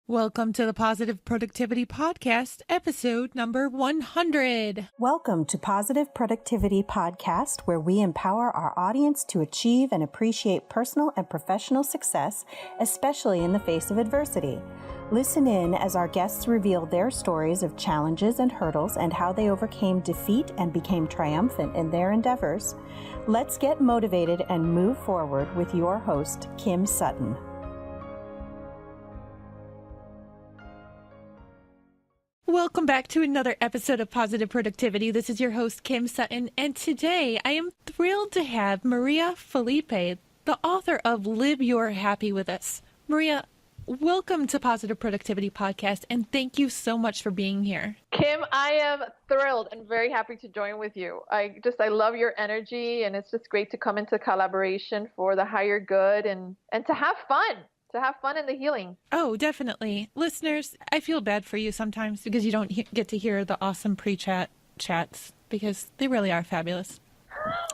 Welcome to the Positive Productivity Podcast, episode number 100. Welcome to Positive Productivity Podcast, where we empower our audience to achieve and appreciate personal and professional success, especially in the face of adversity. Listen in as our guests reveal their stories of challenges and hurdles and how they overcame defeat and became triumphant in their endeavors. Let's get motivated and move forward with your host, Kim Sutton. Welcome back to another episode of Positive Productivity. This is your host, Kim Sutton, and today I am thrilled to have Maria Felipe, the author of Live Your Happy, with us. Maria, welcome to Positive Productivity Podcast, and thank you so much for being here. Kim, I am thrilled and very happy to join with you. I love your energy, and it's just great to come into collaboration for the higher good and to have fun. To have fun in the healing. Oh, definitely. Listeners, I feel bad for you sometimes because you don't get to hear the awesome pre-chat chats because they really are fabulous,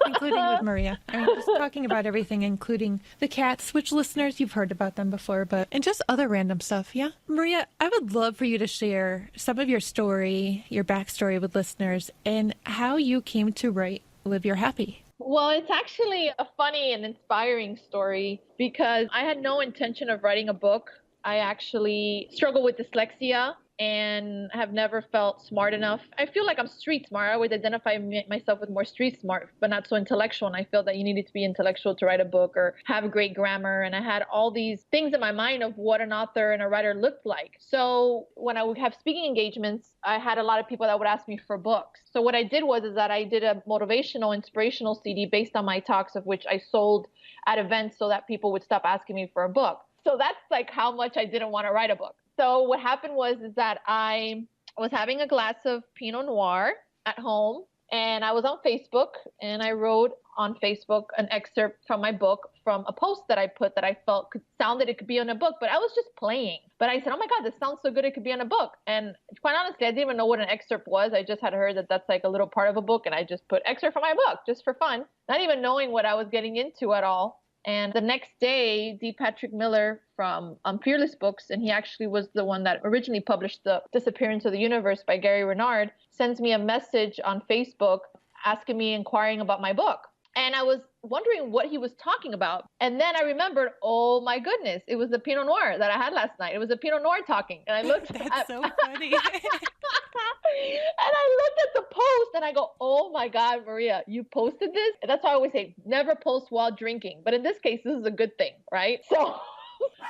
including with Maria. I mean, just talking about everything, including the cats, which listeners, you've heard about them before, and just other random stuff, yeah? Maria, I would love for you to share some of your story, your backstory with listeners, and how you came to write Live Your Happy. Well, it's actually a funny and inspiring story because I had no intention of writing a book. I actually struggle with dyslexia and have never felt smart enough. I feel like I'm street smart. I always identify myself with more street smart, but not so intellectual. And I feel that you needed to be intellectual to write a book or have great grammar. And I had all these things in my mind of what an author and a writer looked like. So when I would have speaking engagements, I had a lot of people that would ask me for books. So what I did was that I did a motivational, inspirational CD based on my talks, of which I sold at events so that people would stop asking me for a book. So that's like how much I didn't want to write a book. So what happened was that I was having a glass of Pinot Noir at home, and I was on Facebook, and I wrote on Facebook an excerpt from my book from a post that I put that I felt sounded it could be in a book, but I was just playing. But I said, oh my God, this sounds so good, it could be in a book. And quite honestly, I didn't even know what an excerpt was. I just had heard that that's like a little part of a book, and I just put excerpt from my book just for fun, not even knowing what I was getting into at all. And the next day, Patrick Miller from Fearless Books, and he actually was the one that originally published The Disappearance of the Universe by Gary Renard, sends me a message on Facebook asking me, inquiring about my book. And I was wondering what he was talking about. And then I remembered, oh my goodness, it was the Pinot Noir that I had last night. It was the Pinot Noir talking. And I looked That's so funny. And I looked at the post and I go, oh my God, Maria, you posted this? And that's why I always say, never post while drinking. But in this case, this is a good thing, right? So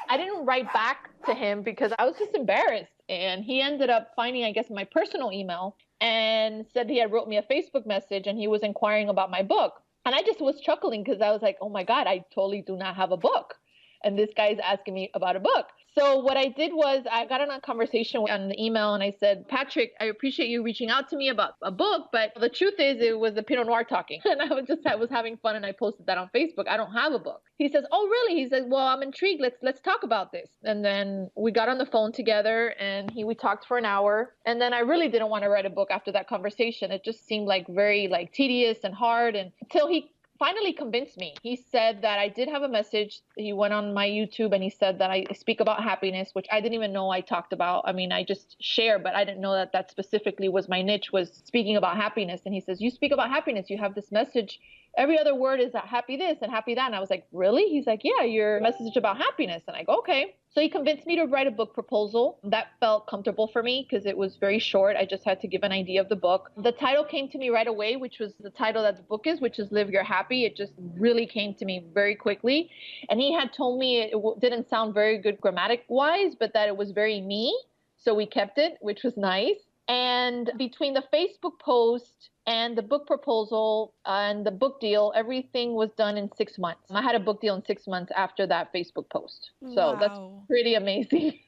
I didn't write back to him because I was just embarrassed. And he ended up finding, I guess, my personal email and said he had wrote me a Facebook message and he was inquiring about my book. And I just was chuckling because I was like, oh my God, I totally do not have a book. And this guy's asking me about a book. So what I did was I got in a conversation on the email and I said, Patrick, I appreciate you reaching out to me about a book, but the truth is it was the Pinot Noir talking. And I was having fun and I posted that on Facebook. I don't have a book. He says, oh, really? He says, well, I'm intrigued. Let's talk about this. And then we got on the phone together and we talked for an hour. And then I really didn't want to write a book after that conversation. It just seemed like very tedious and hard, and until he finally convinced me. He said that I did have a message. He went on my YouTube and he said that I speak about happiness, which I didn't even know I talked about. I mean, I just share, but I didn't know that specifically was my niche, was speaking about happiness. And he says, you speak about happiness. You have this message. Every other word is happy this and happy that. And I was like, really? He's like, yeah, your message is about happiness. And I go, okay. So he convinced me to write a book proposal. That felt comfortable for me because it was very short. I just had to give an idea of the book. The title came to me right away, which was the title that the book is, which is Live Your Happy. It just really came to me very quickly. And he had told me it didn't sound very good grammatic-wise, but that it was very me. So we kept it, which was nice. And between the Facebook post and the book proposal and the book deal, everything was done in 6 months. I had a book deal in 6 months after that Facebook post. So Wow. That's pretty amazing.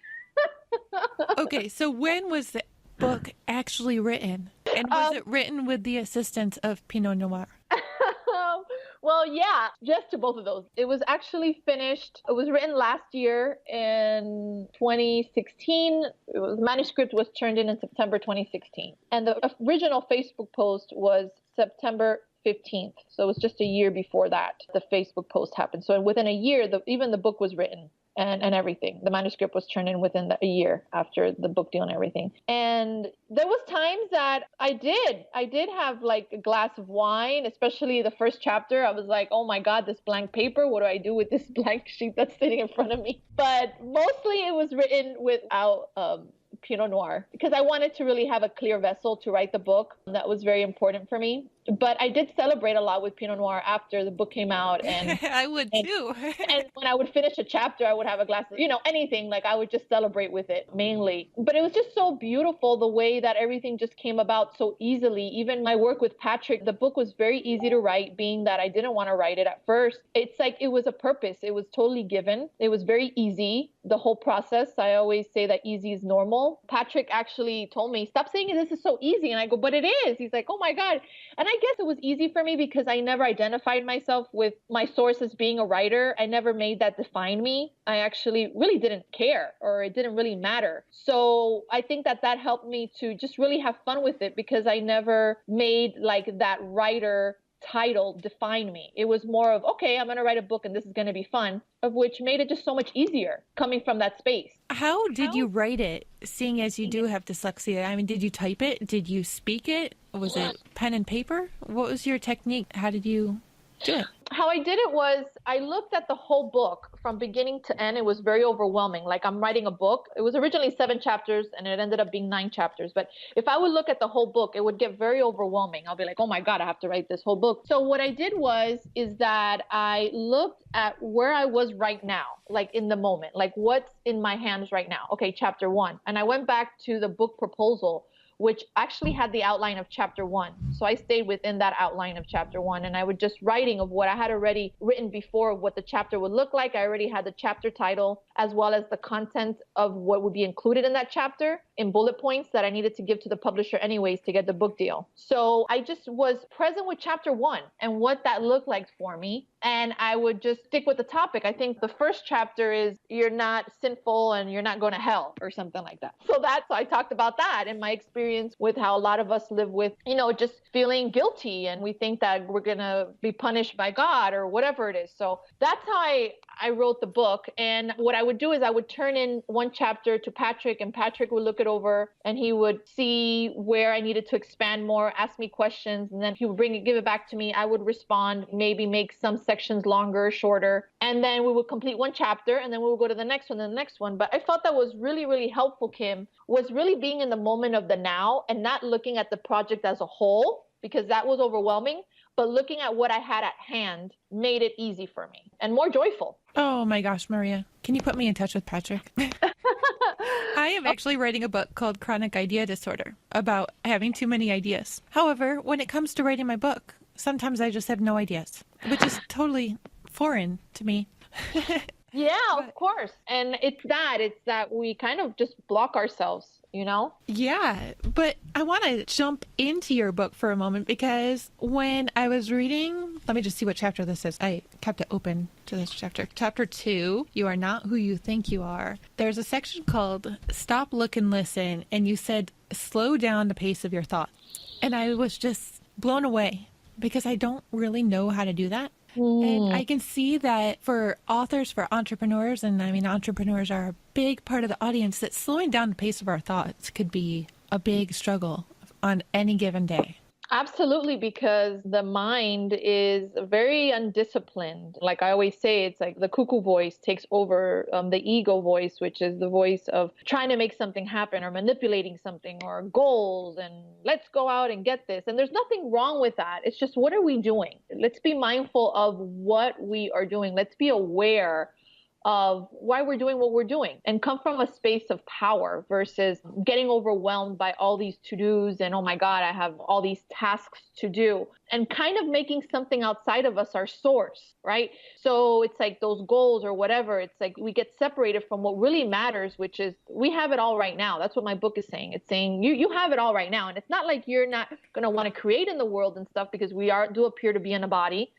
Okay, so when was the book actually written? And was it written with the assistance of Pinot Noir? Well, yeah, yes to both of those. It was actually finished. It was written last year in 2016. The manuscript was turned in September 2016. And the original Facebook post was September 15th. So it was just a year before that the Facebook post happened. So within a year, even the book was written. and everything. The manuscript was turned in within a year after the book deal and everything. And there was times that I did have like a glass of wine, especially the first chapter. I was like, oh my God, this blank paper, what do I do with this blank sheet that's sitting in front of me? But mostly it was written without Pinot Noir because I wanted to really have a clear vessel to write the book. That was very important for me. But I did celebrate a lot with Pinot Noir after the book came out. And I would too. and when I would finish a chapter, I would have a glass of, anything. Like I would just celebrate with it mainly. But it was just so beautiful the way that everything just came about so easily. Even my work with Patrick, the book was very easy to write, being that I didn't want to write it at first. It's like it was a purpose. It was totally given. It was very easy, the whole process. I always say that easy is normal. Patrick actually told me, stop saying this is so easy. And I go, but it is. He's like, oh my God. And I guess it was easy for me because I never identified myself with my source as being a writer. I never made that define me. I actually really didn't care, or it didn't really matter. So I think that helped me to just really have fun with it because I never made like that writer title define me. It was more of, okay, I'm going to write a book and this is going to be fun, of which made it just so much easier coming from that space. How did you write it, seeing as you do have dyslexia? I mean, did you type it? Did you speak it? Was it pen and paper? What was your technique? How did you do it? How I did it was I looked at the whole book from beginning to end. It was very overwhelming. Like I'm writing a book. It was originally 7 chapters and it ended up being 9 chapters. But if I would look at the whole book, it would get very overwhelming. I'll be like, oh my God, I have to write this whole book. So what I did is that I looked at where I was right now, like in the moment, like what's in my hands right now. Okay, chapter 1. And I went back to the book proposal, which actually had the outline of chapter 1. So I stayed within that outline of chapter 1, and I would just writing of what I had already written before of what the chapter would look like. I already had the chapter title as well as the content of what would be included in that chapter in bullet points that I needed to give to the publisher anyways to get the book deal. So I just was present with chapter 1 and what that looked like for me. And I would just stick with the topic. I think the first chapter is you're not sinful and you're not going to hell or something like that. So I talked about that in my experience with how a lot of us live with, just feeling guilty. And we think that we're going to be punished by God or whatever it is. So that's how I wrote the book. And what I would do is I would turn in one chapter to Patrick, and Patrick would look it over and he would see where I needed to expand more, ask me questions, and then he would give it back to me. I would respond, maybe make some sections longer, shorter, and then we would complete one chapter and then we would go to the next one and the next one. But I felt that was really, really helpful, Kim, was really being in the moment of the now and not looking at the project as a whole, because that was overwhelming. But looking at what I had at hand made it easy for me and more joyful. Oh my gosh, Maria. Can you put me in touch with Patrick? I am actually writing a book called Chronic Idea Disorder about having too many ideas. However, when it comes to writing my book, sometimes I just have no ideas, which is totally foreign to me. Yeah, of course. And it's that we kind of just block ourselves, Yeah, but I want to jump into your book for a moment because when I was reading, let me just see what chapter this is. I kept it open to this chapter. Chapter 2, You Are Not Who You Think You Are. There's a section called Stop, Look, and Listen, and you said, slow down the pace of your thoughts. And I was just blown away because I don't really know how to do that. And I can see that for authors, for entrepreneurs, and I mean, entrepreneurs are a big part of the audience, that slowing down the pace of our thoughts could be a big struggle on any given day. Absolutely, because the mind is very undisciplined. Like I always say, it's like the cuckoo voice takes over the ego voice, which is the voice of trying to make something happen or manipulating something or goals and let's go out and get this. And there's nothing wrong with that. It's just, what are we doing? Let's be mindful of what we are doing. Let's be aware of why we're doing what we're doing and come from a space of power versus getting overwhelmed by all these to-dos and, oh my God, I have all these tasks to do, and kind of making something outside of us our source, right? So it's like those goals or whatever, it's like we get separated from what really matters, which is we have it all right now. That's what my book is saying. It's saying you have it all right now. And it's not like you're not going to want to create in the world and stuff, because we do appear to be in a body.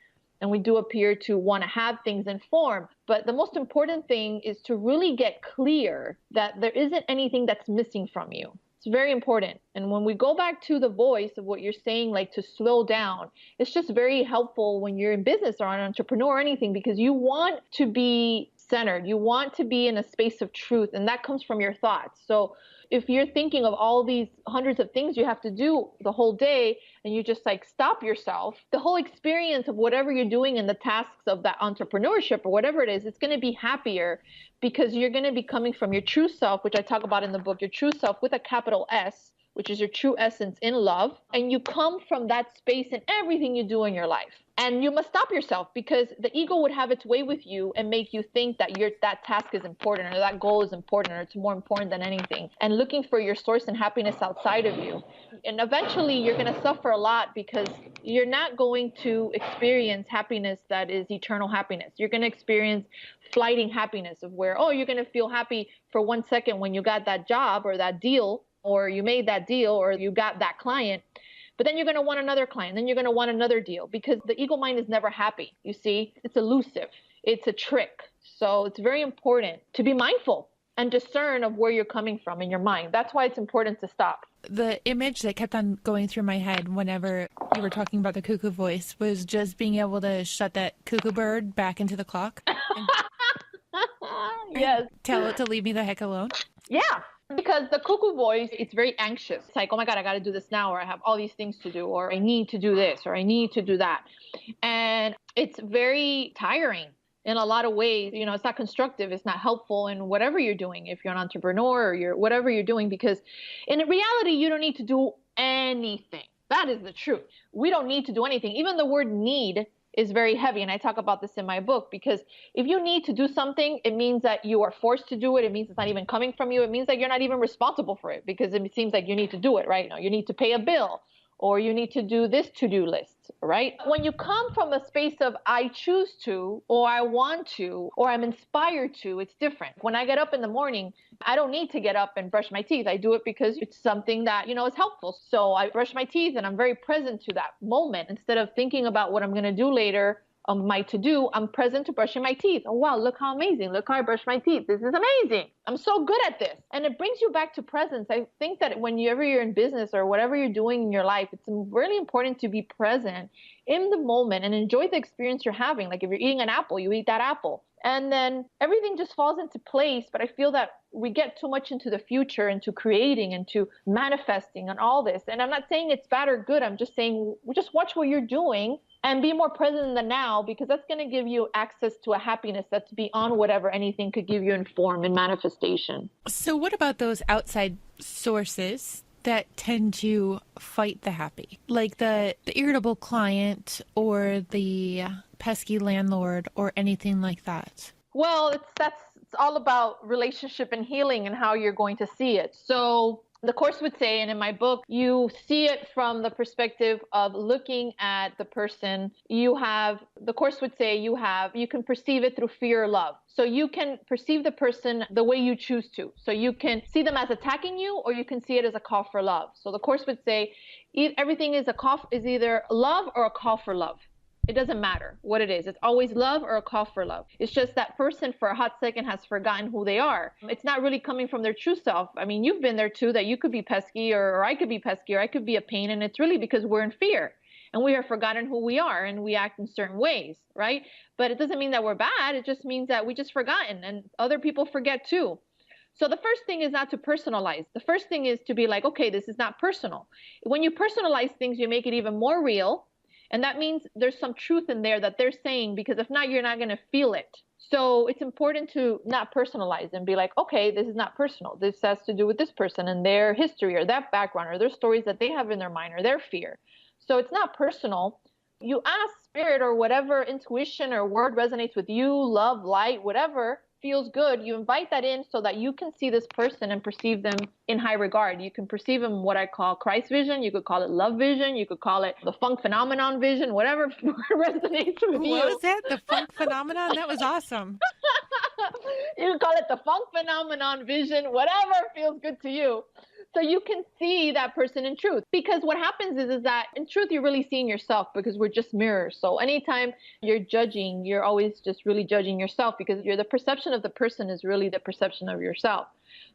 And we do appear to want to have things in form. But the most important thing is to really get clear that there isn't anything that's missing from you. It's very important. And when we go back to the voice of what you're saying, like to slow down, it's just very helpful when you're in business or an entrepreneur or anything, because you want to be centered. You want to be in a space of truth, and that comes from your thoughts. So if you're thinking of all these hundreds of things you have to do the whole day and you just like stop yourself, the whole experience of whatever you're doing in the tasks of that entrepreneurship or whatever it is, it's going to be happier because you're going to be coming from your true self, which I talk about in the book, your true self with a capital S, which is your true essence in love. And you come from that space in everything you do in your life. And you must stop yourself because the ego would have its way with you and make you think that that task is important or that goal is important or it's more important than anything. And looking for your source and happiness outside of you. And eventually you're going to suffer a lot because you're not going to experience happiness that is eternal happiness. You're going to experience flighting happiness of where, oh, you're going to feel happy for 1 second when you got that job or that deal, or you made that deal or you got that client. But then you're going to want another client. Then you're going to want another deal because the ego mind is never happy. You see, it's elusive. It's a trick. So it's very important to be mindful and discern of where you're coming from in your mind. That's why it's important to stop. The image that kept on going through my head whenever you were talking about the cuckoo voice was just being able to shut that cuckoo bird back into the clock. Yes. Tell it to leave me the heck alone. Yeah. Because the cuckoo voice, it's very anxious. It's like, oh my God, I got to do this now, or I have all these things to do, or I need to do this, or I need to do that. And it's very tiring in a lot of ways. You know, it's not constructive. It's not helpful in whatever you're doing. If you're an entrepreneur or you're whatever you're doing, because in reality, you don't need to do anything. That is the truth. We don't need to do anything. Even the word need is very heavy. And I talk about this in my book because if you need to do something, it means that you are forced to do it. It means it's not even coming from you. It means that you're not even responsible for it because it seems like you need to do it, right? You need to pay a bill or you need to do this to-do list, right? When you come from a space of I choose to, or I want to, or I'm inspired to, it's different. When I get up in the morning, I don't need to get up and brush my teeth. I do it because it's something that, is helpful. So I brush my teeth and I'm very present to that moment. Instead of thinking about what I'm going to do later on my to-do, I'm present to brushing my teeth. Oh, wow, look how amazing. Look how I brush my teeth. This is amazing. I'm so good at this. And it brings you back to presence. I think that whenever you're in business or whatever you're doing in your life, it's really important to be present in the moment and enjoy the experience you're having. Like if you're eating an apple, you eat that apple. And then everything just falls into place. But I feel that we get too much into the future, into creating, into manifesting and all this. And I'm not saying it's bad or good. I'm just saying just watch what you're doing and be more present in the now, because that's going to give you access to a happiness that's beyond whatever anything could give you in form and manifestation. So what about those outside sources that tend to fight the happy? Like the irritable client or the pesky landlord or anything like that? Well, it's all about relationship and healing and how you're going to see it. So the Course would say, and in my book, you see it from the perspective of looking at the person. The Course would say you can perceive it through fear or love. So you can perceive the person the way you choose to. So you can see them as attacking you, or you can see it as a call for love. So the Course would say everything is either love or a call for love. It doesn't matter what it is. It's always love or a call for love. It's just that person for a hot second has forgotten who they are. It's not really coming from their true self. I mean, you've been there too, that you could be pesky or I could be pesky or I could be a pain. And it's really because we're in fear and we have forgotten who we are and we act in certain ways, right? But it doesn't mean that we're bad. It just means that we just forgotten and other people forget too. So the first thing is not to personalize. The first thing is to be like, okay, this is not personal. When you personalize things, you make it even more real. And that means there's some truth in there that they're saying, because if not, you're not going to feel it. So it's important to not personalize and be like, okay, this is not personal. This has to do with this person and their history or that background or their stories that they have in their mind or their fear. So it's not personal. You ask spirit or whatever intuition or word resonates with you, love, light, whatever feels good. You invite that in so that you can see this person and perceive them in high regard. You can perceive them what I call Christ vision. You could call it love vision. You could call it the funk phenomenon vision, whatever resonates with you. What was that? The funk phenomenon? That was awesome. You can call it the funk phenomenon vision, whatever feels good to you. So you can see that person in truth. Because what happens is that in truth, you're really seeing yourself, because we're just mirrors. So anytime you're judging, you're always just really judging yourself, because the perception of the person is really the perception of yourself.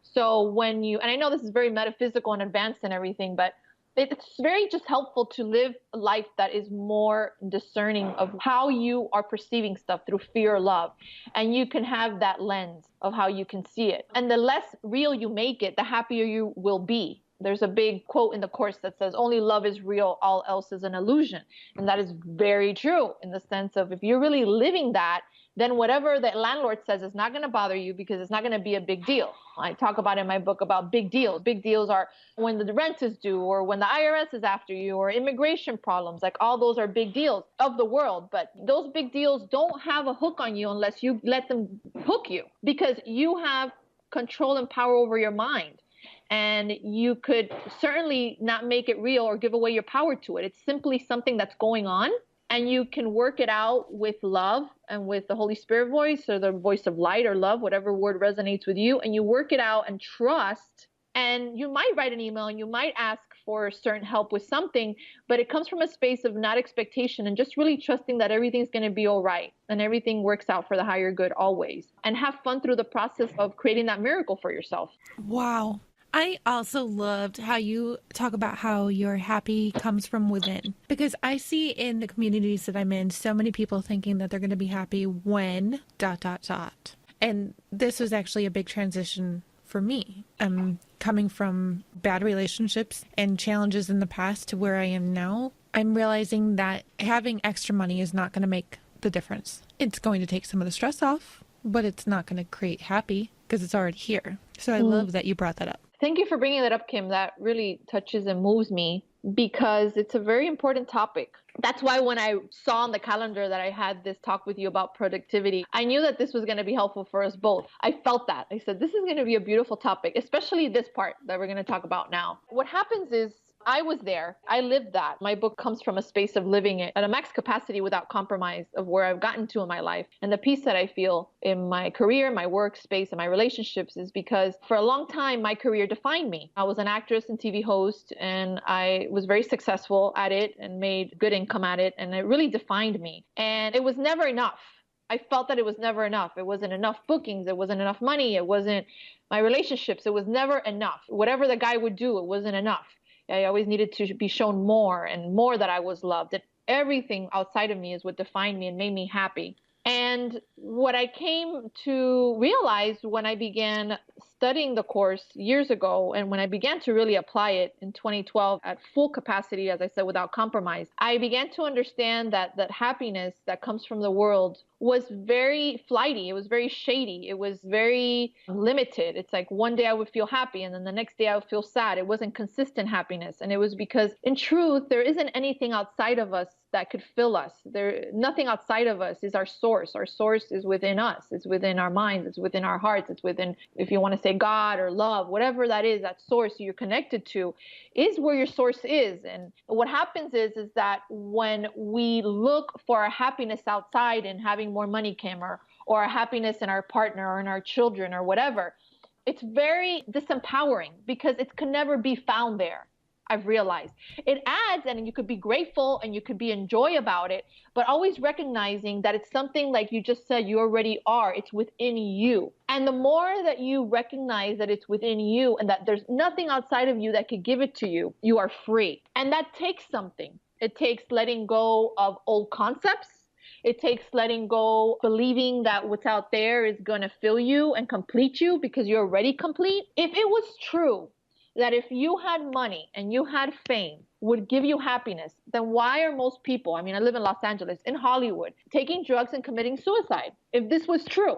So and I know this is very metaphysical and advanced and everything, but It's very just helpful to live a life that is more discerning of how you are perceiving stuff through fear or love. And you can have that lens of how you can see it. And the less real you make it, the happier you will be. There's a big quote in the Course that says, only love is real, all else is an illusion. And that is very true in the sense of if you're really living that, then whatever the landlord says is not going to bother you because it's not going to be a big deal. I talk about in my book about big deals. Big deals are when the rent is due or when the IRS is after you or immigration problems. Like all those are big deals of the world. But those big deals don't have a hook on you unless you let them hook you, because you have control and power over your mind. And you could certainly not make it real or give away your power to it. It's simply something that's going on. And you can work it out with love and with the Holy Spirit voice or the voice of light or love, whatever word resonates with you. And you work it out and trust. And you might write an email and you might ask for certain help with something, but it comes from a space of not expectation and just really trusting that everything's going to be all right and everything works out for the higher good always. And have fun through the process of creating that miracle for yourself. Wow. I also loved how you talk about how your happy comes from within, because I see in the communities that I'm in so many people thinking that they're going to be happy when ... And this was actually a big transition for me. Coming from bad relationships and challenges in the past to where I am now. I'm realizing that having extra money is not going to make the difference. It's going to take some of the stress off, but it's not going to create happy because it's already here. So I love that you brought that up. Thank you for bringing that up, Kim. That really touches and moves me because it's a very important topic. That's why when I saw on the calendar that I had this talk with you about productivity, I knew that this was going to be helpful for us both. I felt that. I said, this is going to be a beautiful topic, especially this part that we're going to talk about now. What happens is I was there. I lived that. My book comes from a space of living it at a max capacity without compromise of where I've gotten to in my life. And the peace that I feel in my career, my workspace, and my relationships is because for a long time, my career defined me. I was an actress and TV host, and I was very successful at it and made good income at it. And it really defined me. And it was never enough. I felt that it was never enough. It wasn't enough bookings. It wasn't enough money. It wasn't my relationships. It was never enough. Whatever the guy would do, it wasn't enough. I always needed to be shown more and more that I was loved. And everything outside of me is what defined me and made me happy. And what I came to realize when I began studying the course years ago, and when I began to really apply it in 2012 at full capacity, as I said, without compromise, I began to understand that happiness that comes from the world was very flighty. It was very shady. It was very limited. It's like one day I would feel happy and then the next day I would feel sad. It wasn't consistent happiness. And it was because in truth, there isn't anything outside of us that could fill us. Nothing outside of us is our source. Our source is within us. It's within our minds. It's within our hearts. It's within, if you want to say God or love, whatever that is, that source you're connected to is where your source is. And what happens is that when we look for our happiness outside and having more money, Kim, or our happiness in our partner or in our children or whatever, it's very disempowering because it can never be found there. I've realized it adds, and you could be grateful and you could be enjoy about it, but always recognizing that it's something like you just said, you already are, it's within you. And the more that you recognize that it's within you and that there's nothing outside of you that could give it to you, you are free. And that takes something. It takes letting go of old concepts. It takes letting go, believing that what's out there is going to fill you and complete you because you're already complete. If it was true that if you had money and you had fame would give you happiness, then why are most people, I mean, I live in Los Angeles, in Hollywood, taking drugs and committing suicide? If this was true.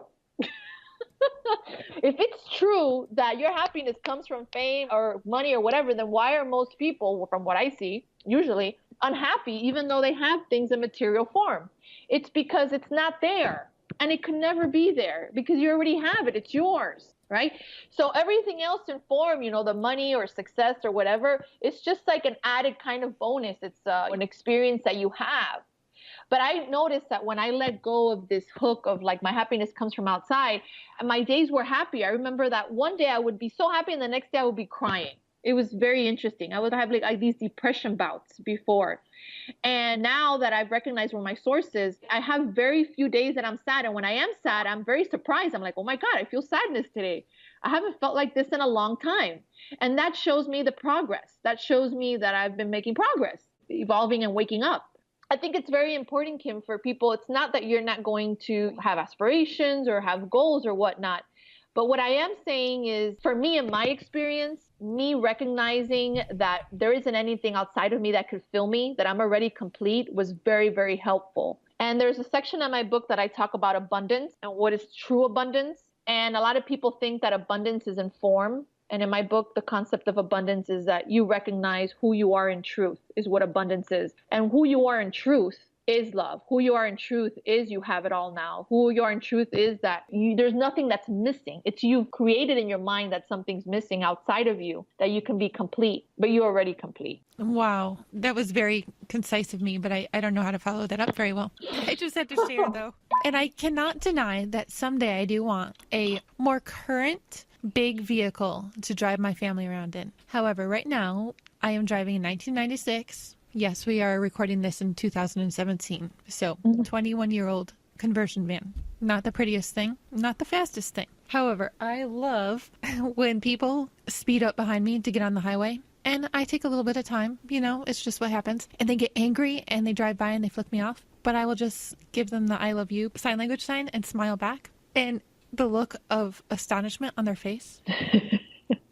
If it's true that your happiness comes from fame or money or whatever, then why are most people, from what I see, usually unhappy, even though they have things in material form? It's because it's not there. And it could never be there because you already have it. It's yours, right? So everything else in form, the money or success or whatever, it's just like an added kind of bonus. It's an experience that you have. But I noticed that when I let go of this hook of like my happiness comes from outside, my days were happy. I remember that one day I would be so happy and the next day I would be crying. It was very interesting. I would have like these depression bouts before. And now that I've recognized where my source is, I have very few days that I'm sad. And when I am sad, I'm very surprised. I'm like, oh my God, I feel sadness today. I haven't felt like this in a long time. And that shows me the progress. That shows me that I've been making progress, evolving and waking up. I think it's very important, Kim, for people. It's not that you're not going to have aspirations or have goals or whatnot. But what I am saying is, for me, in my experience, me recognizing that there isn't anything outside of me that could fill me, that I'm already complete, was very, very helpful. And there's a section in my book that I talk about abundance and what is true abundance. And a lot of people think that abundance is in form. And in my book, the concept of abundance is that you recognize who you are in truth is what abundance is. And who you are in truth is love. Who you are in truth is you have it all now. Who you are in truth is that there's nothing that's missing. It's you created in your mind that something's missing outside of you, that you can be complete, but you're already complete. Wow. That was very concise of me, but I don't know how to follow that up very well. I just had to share, though. And I cannot deny that someday I do want a more current big vehicle to drive my family around in. However, right now I am driving a 1996. Yes, we are recording this in 2017. So 21-year-old conversion van. Not the prettiest thing, not the fastest thing. However, I love when people speed up behind me to get on the highway. And I take a little bit of time, it's just what happens. And they get angry and they drive by and they flick me off. But I will just give them the I love you sign language sign and smile back. And the look of astonishment on their face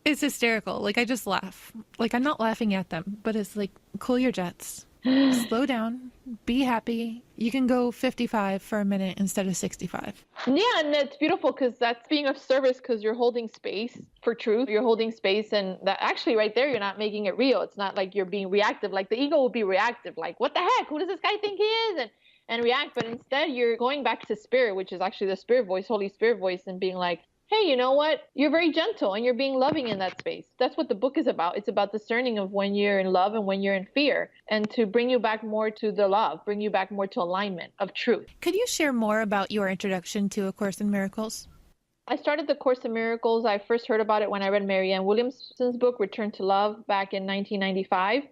is hysterical. Like, I just laugh. Like, I'm not laughing at them, but it's like, cool your jets. Slow down. Be happy. You can go 55 for a minute instead of 65. Yeah, and it's beautiful because that's being of service, because you're holding space for truth. You're holding space, and that actually right there, you're not making it real. It's not like you're being reactive. Like the ego will be reactive. Like, what the heck? Who does this guy think he is? And react. But instead, you're going back to spirit, which is actually the spirit voice, Holy Spirit voice, and being like, hey, you know what? You're very gentle and you're being loving in that space. That's what the book is about. It's about discerning of when you're in love and when you're in fear, and to bring you back more to the love, bring you back more to alignment of truth. Could you share more about your introduction to A Course in Miracles? I started the Course in Miracles. I first heard about it when I read Marianne Williamson's book, Return to Love, back in 1995.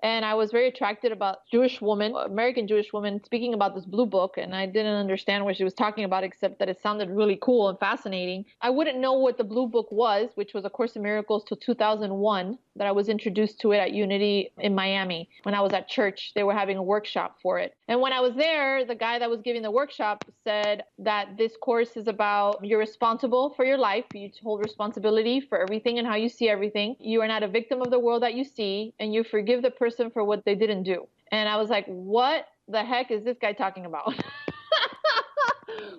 And I was very attracted about Jewish woman, American Jewish woman, speaking about this blue book. And I didn't understand what she was talking about, except that it sounded really cool and fascinating. I wouldn't know what the blue book was, which was A Course in Miracles, till 2001, that I was introduced to it at Unity in Miami. When I was at church, they were having a workshop for it. And when I was there, the guy that was giving the workshop said that this course is about you're responsible for your life. You hold responsibility for everything and how you see everything. You are not a victim of the world that you see, and you forgive the person for what they didn't do. And I was like, what the heck is this guy talking about?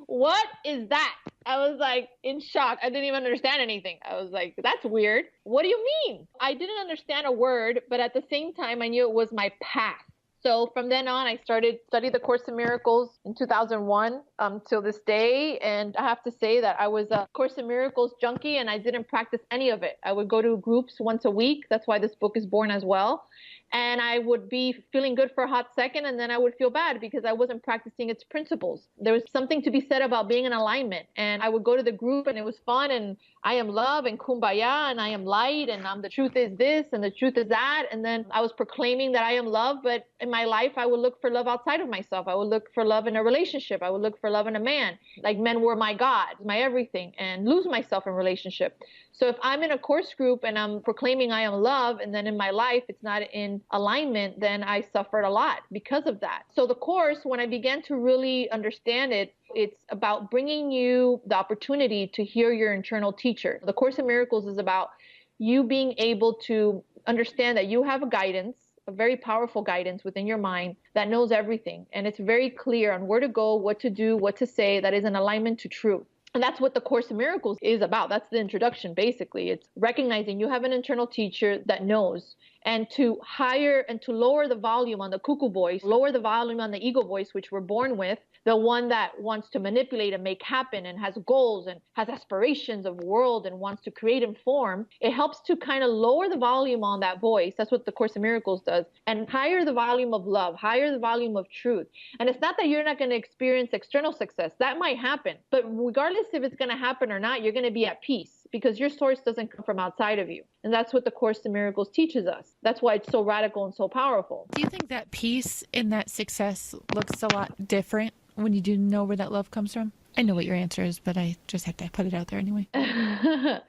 What is that? I was like in shock. I didn't even understand anything. I was like, that's weird. What do you mean? I didn't understand a word, but at the same time, I knew it was my path. So from then on, I started studying the Course in Miracles in 2001 till this day. And I have to say that I was a Course in Miracles junkie, and I didn't practice any of it. I would go to groups once a week. That's why this book is born as well. And I would be feeling good for a hot second, and then I would feel bad because I wasn't practicing its principles. There was something to be said about being in alignment. And I would go to the group, and it was fun, and I am love, and kumbaya, and I am light, and the truth is this, and the truth is that. And then I was proclaiming that I am love, but in my life, I would look for love outside of myself. I would look for love in a relationship. I would look for love in a man. Like, men were my God, my everything, and lose myself in relationship. So if I'm in a course group and I'm proclaiming I am love, and then in my life it's not in alignment, then I suffered a lot because of that. So the course, when I began to really understand it, it's about bringing you the opportunity to hear your internal teacher. The Course in Miracles is about you being able to understand that you have a guidance, a very powerful guidance within your mind that knows everything. And it's very clear on where to go, what to do, what to say, that is in alignment to truth. And that's what the Course in Miracles is about. That's the introduction, basically. It's recognizing you have an internal teacher that knows, and to higher and to lower the volume on the cuckoo voice, lower the volume on the ego voice, which we're born with, the one that wants to manipulate and make happen and has goals and has aspirations of world and wants to create and form. It helps to kind of lower the volume on that voice. That's what the Course in Miracles does. And higher the volume of love, higher the volume of truth. And it's not that you're not going to experience external success. That might happen. But regardless if it's going to happen or not, you're going to be at peace because your source doesn't come from outside of you. And that's what the Course in Miracles teaches us. That's why it's so radical and so powerful. Do you think that peace in that success looks a lot different when you do know where that love comes from? I know what your answer is, but I just have to put it out there anyway.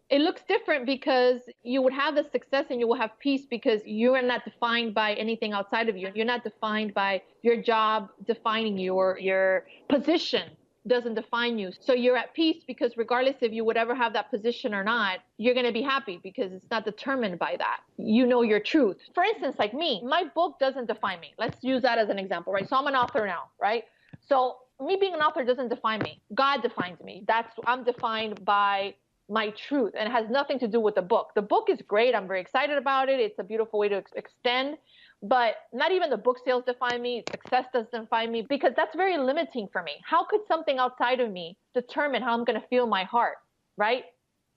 It looks different because you would have the success and you will have peace because you are not defined by anything outside of you. You're not defined by your job defining you or your position doesn't define you. So you're at peace because regardless if you would ever have that position or not, you're going to be happy because it's not determined by that. You know your truth. For instance, like me, my book doesn't define me. Let's use that as an example, right? So I'm an author now, right? So me being an author doesn't define me. God defines me. I'm defined by my truth, and it has nothing to do with the book. The book is great. I'm very excited about it. It's a beautiful way to extend, but not even the book sales define me. Success doesn't define me because that's very limiting for me. How could something outside of me determine how I'm going to feel my heart, right?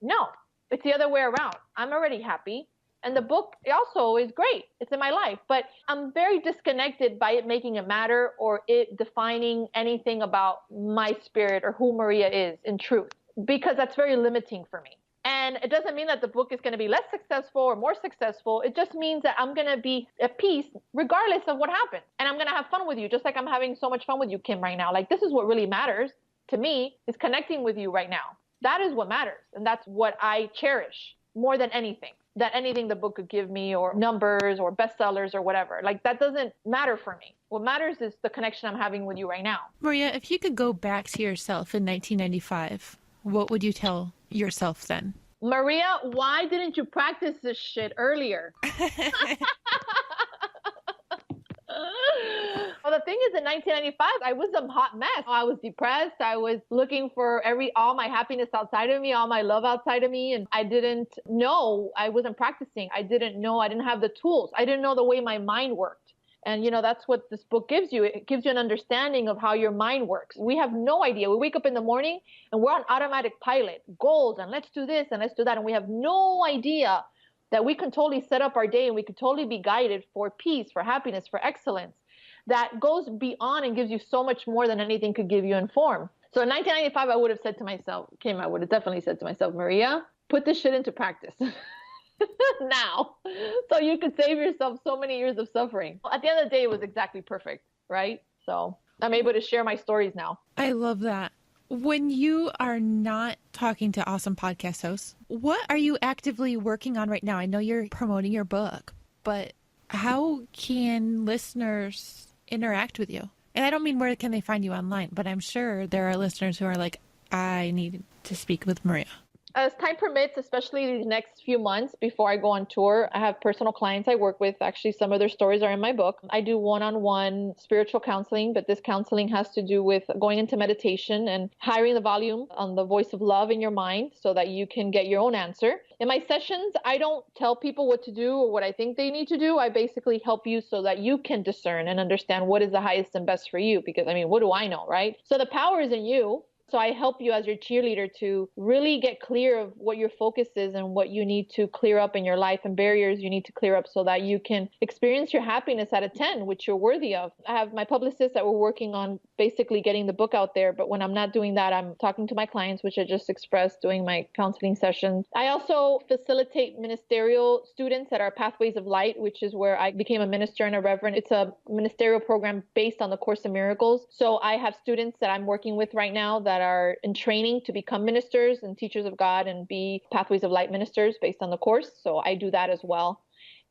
No, it's the other way around. I'm already happy. And the book also is great. It's in my life, but I'm very disconnected by it making a matter or it defining anything about my spirit or who Maria is in truth, because that's very limiting for me. And it doesn't mean that the book is going to be less successful or more successful. It just means that I'm going to be at peace regardless of what happens. And I'm going to have fun with you, just like I'm having so much fun with you, Kim, right now. Like, this is what really matters to me, is connecting with you right now. That is what matters. And that's what I cherish more than anything. That anything the book could give me or numbers or bestsellers or whatever. Like, that doesn't matter for me. What matters is the connection I'm having with you right now. Maria, if you could go back to yourself in 1995, what would you tell yourself then? Maria, why didn't you practice this shit earlier? Well, the thing is, in 1995, I was a hot mess. I was depressed. I was looking for all my happiness outside of me, all my love outside of me. And I didn't know. I wasn't practicing. I didn't know. I didn't have the tools. I didn't know the way my mind worked. And, that's what this book gives you. It gives you an understanding of how your mind works. We have no idea. We wake up in the morning and we're on automatic pilot, goals, and let's do this and let's do that. And we have no idea that we can totally set up our day and we can totally be guided for peace, for happiness, for excellence. That goes beyond and gives you so much more than anything could give you in form. So in 1995, I would have said to myself, Kim, I would have definitely said to myself, Maria, put this shit into practice now, so you could save yourself so many years of suffering. At the end of the day, it was exactly perfect, right? So I'm able to share my stories now. I love that. When you are not talking to awesome podcast hosts, what are you actively working on right now? I know you're promoting your book, but how can listeners interact with you? And I don't mean where can they find you online, but I'm sure there are listeners who are like, I need to speak with Maria. As time permits, especially these next few months before I go on tour, I have personal clients I work with. Actually, some of their stories are in my book. I do one-on-one spiritual counseling, but this counseling has to do with going into meditation and hiring the volume on the voice of love in your mind so that you can get your own answer. In my sessions, I don't tell people what to do or what I think they need to do. I basically help you so that you can discern and understand what is the highest and best for you. Because, what do I know, right? So the power is in you. So I help you as your cheerleader to really get clear of what your focus is and what you need to clear up in your life and barriers you need to clear up so that you can experience your happiness at a 10, which you're worthy of. I have my publicist that we're working on basically getting the book out there. But when I'm not doing that, I'm talking to my clients, which I just expressed, doing my counseling sessions. I also facilitate ministerial students at our Pathways of Light, which is where I became a minister and a reverend. It's a ministerial program based on the Course in Miracles. So I have students that I'm working with right now that are in training to become ministers and teachers of God and be Pathways of Light ministers based on the course. So I do that as well.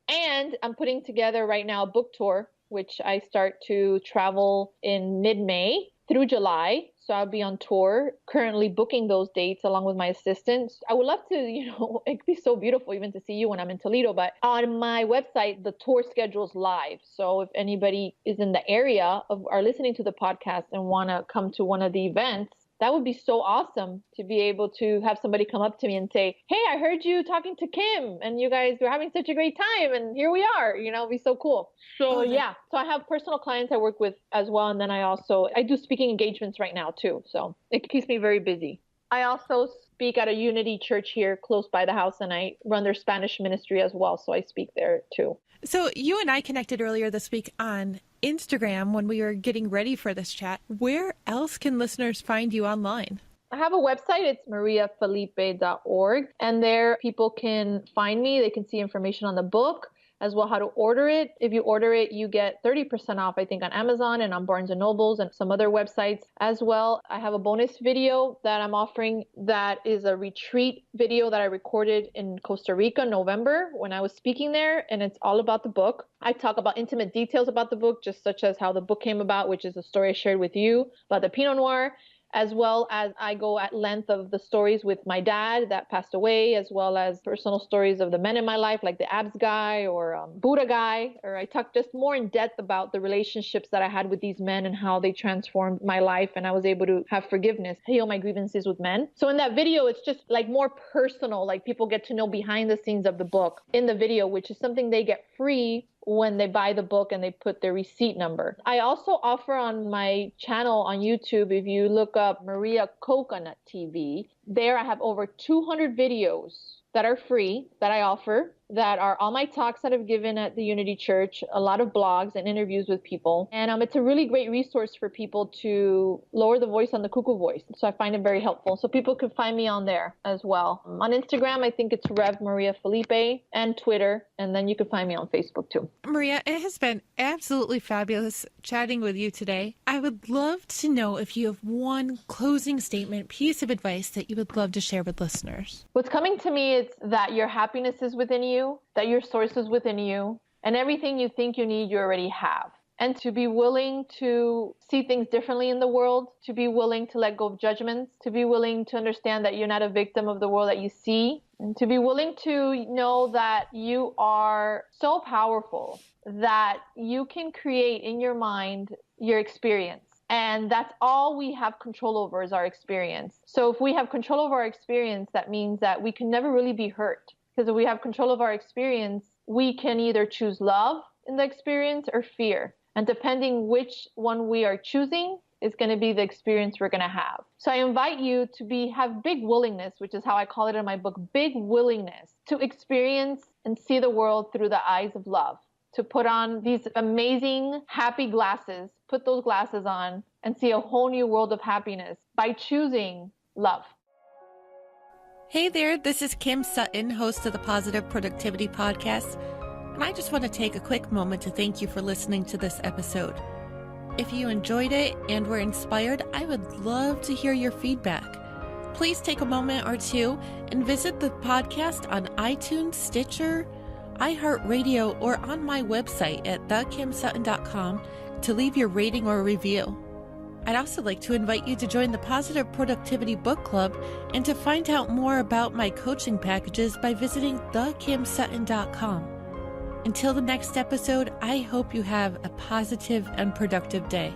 And I'm putting together right now a book tour, which I start to travel in mid-May through July. So I'll be on tour, currently booking those dates along with my assistants. I would love to, it'd be so beautiful even to see you when I'm in Toledo, but on my website, the tour schedule's live. So if anybody is in the area are listening to the podcast and want to come to one of the events, that would be so awesome to be able to have somebody come up to me and say, hey, I heard you talking to Kim and you guys were having such a great time and here we are, it'd be so cool. So yeah, so I have personal clients I work with as well. And then I do speaking engagements right now too. So it keeps me very busy. I also speak at a Unity church here close by the house and I run their Spanish ministry as well. So I speak there too. So you and I connected earlier this week on Instagram when we were getting ready for this chat. Where else can listeners find you online? I have a website. It's mariafelipe.org. And there people can find me. They can see information on the book. as well how to order it. If you order it, you get 30% off, I think, on Amazon and on Barnes & Nobles and some other websites as well. I have a bonus video that I'm offering that is a retreat video that I recorded in Costa Rica in November when I was speaking there, and it's all about the book. I talk about intimate details about the book, just such as how the book came about, which is a story I shared with you about the Pinot Noir, as well as I go at length of the stories with my dad that passed away, as well as personal stories of the men in my life, like the abs guy or Buddha guy, or I talk just more in depth about the relationships that I had with these men and how they transformed my life, and I was able to have forgiveness, heal my grievances with men. So in that video, it's just like more personal, like people get to know behind the scenes of the book in the video, which is something they get free when they buy the book and they put their receipt number. I also offer on my channel on YouTube, if you look up Maria Coconut TV, there I have over 200 videos that are free that I offer, that are all my talks that I've given at the Unity Church, a lot of blogs and interviews with people. And it's a really great resource for people to lower the voice on the Cuckoo Voice. So I find it very helpful. So people can find me on there as well. On Instagram, I think it's Rev Maria Felipe, and Twitter. And then you can find me on Facebook too. Maria, it has been absolutely fabulous chatting with you today. I would love to know if you have one closing statement, piece of advice that you would love to share with listeners. What's coming to me is that your happiness is within you, that your source is within you, and everything you think you need, you already have. And to be willing to see things differently in the world, to be willing to let go of judgments, to be willing to understand that you're not a victim of the world that you see, and to be willing to know that you are so powerful that you can create in your mind your experience. And that's all we have control over is our experience. So if we have control over our experience, that means that we can never really be hurt. Because if we have control of our experience, we can either choose love in the experience or fear. And depending which one we are choosing is going to be the experience we're going to have. So I invite you to have big willingness, which is how I call it in my book, big willingness to experience and see the world through the eyes of love. To put on these amazing, happy glasses, put those glasses on and see a whole new world of happiness by choosing love. Hey there, this is Kim Sutton, host of the Positive Productivity Podcast, and I just want to take a quick moment to thank you for listening to this episode. If you enjoyed it and were inspired, I would love to hear your feedback. Please take a moment or two and visit the podcast on iTunes, Stitcher, iHeartRadio, or on my website at thekimsutton.com to leave your rating or review. I'd also like to invite you to join the Positive Productivity Book Club and to find out more about my coaching packages by visiting thekimsutton.com. Until the next episode, I hope you have a positive and productive day.